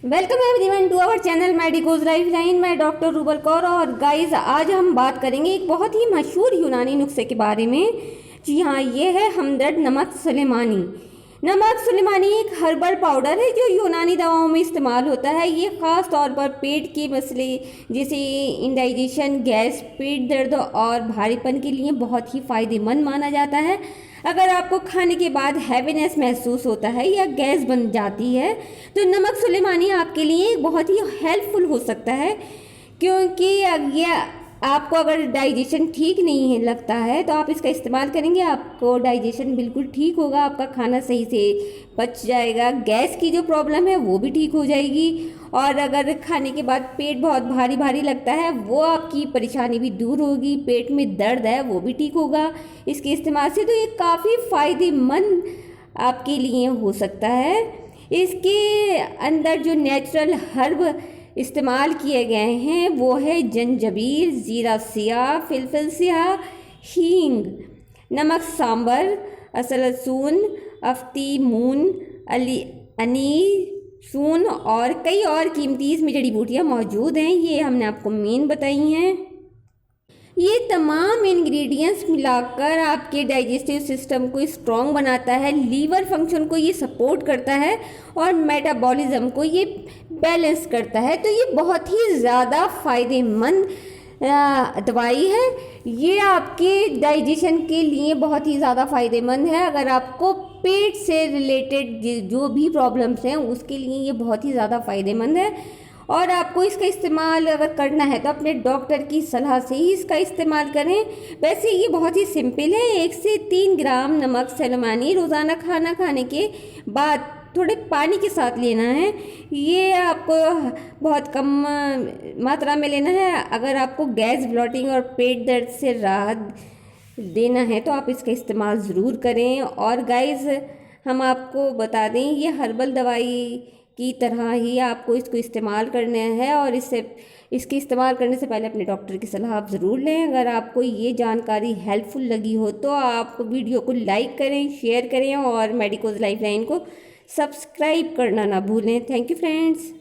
Welcome everyone to our channel medicos life line. मैं doctor Rubal Kaur और guys आज हम बात करेंगे एक बहुत ही मशहूर यूनानी नुस्खे के बारे में। जी हाँ, ये है हमदर्द नमक सुलेमानी। नमक सुलेमानी एक हर्बल पाउडर है जो यूनानी दवाओं में इस्तेमाल होता है। ये ख़ास तौर पर पेट के मसले जैसे इंडाइजेशन, गैस, पेट दर्द और भारीपन के लिए बहुत ही फ़ायदेमंद माना जाता है। अगर आपको खाने के बाद हैवीनेस महसूस होता है या गैस बन जाती है तो नमक सुलेमानी आपके लिए बहुत ही हेल्पफुल हो सकता है, क्योंकि ये आपको अगर डाइजेशन ठीक नहीं है लगता है तो आप इसका इस्तेमाल करेंगे, आपको डाइजेशन बिल्कुल ठीक होगा, आपका खाना सही से पच जाएगा, गैस की जो प्रॉब्लम है वो भी ठीक हो जाएगी और अगर खाने के बाद पेट बहुत भारी भारी लगता है वो आपकी परेशानी भी दूर होगी, पेट में दर्द है वो भी ठीक होगा इसके इस्तेमाल से। तो ये काफ़ी फ़ायदेमंद आपके लिए हो सकता है। इसके अंदर जो नेचुरल हर्ब इस्तेमाल किए गए हैं वो है जंजबीर, ज़ीरा स्याह, फिलफिल स्याह, हींग, नमक सांबर, असल लहसुन, अफ्ती मून, अनीस सून और कई और कीमती इसमें जड़ी बूटियाँ मौजूद हैं। ये हमने आपको मेन बताई हैं। ये तमाम इंग्रेडिएंट्स मिलाकर आपके डाइजेस्टिव सिस्टम को स्ट्रॉन्ग बनाता है, लीवर फंक्शन को ये सपोर्ट करता है और मेटाबॉलिज्म को ये बैलेंस करता है। तो ये बहुत ही ज़्यादा फ़ायदेमंद दवाई है। ये आपके डाइजेशन के लिए बहुत ही ज़्यादा फ़ायदेमंद है। अगर आपको पेट से रिलेटेड जो भी प्रॉब्लम्स हैं उसके लिए ये बहुत ही ज़्यादा फ़ायदेमंद है और आपको इसका इस्तेमाल अगर करना है तो अपने डॉक्टर की सलाह से ही इसका इस्तेमाल करें। वैसे ये बहुत ही सिंपल है। 1 से 3 ग्राम नमक सुलेमानी रोज़ाना खाना खाने के बाद थोड़े पानी के साथ लेना है। ये आपको बहुत कम मात्रा में लेना है। अगर आपको गैस, ब्लॉटिंग और पेट दर्द से राहत देना है तो आप इसका इस्तेमाल ज़रूर करें। और गाइस हम आपको बता दें ये हर्बल दवाई की तरह ही आपको इसको इस्तेमाल करना है और इसके इस्तेमाल करने से पहले अपने डॉक्टर की सलाह आप ज़रूर लें। अगर आपको ये जानकारी हेल्पफुल लगी हो तो आप वीडियो को लाइक करें, शेयर करें और मेडिकोज लाइफ लाइन को सब्सक्राइब करना ना भूलें। Thank you friends.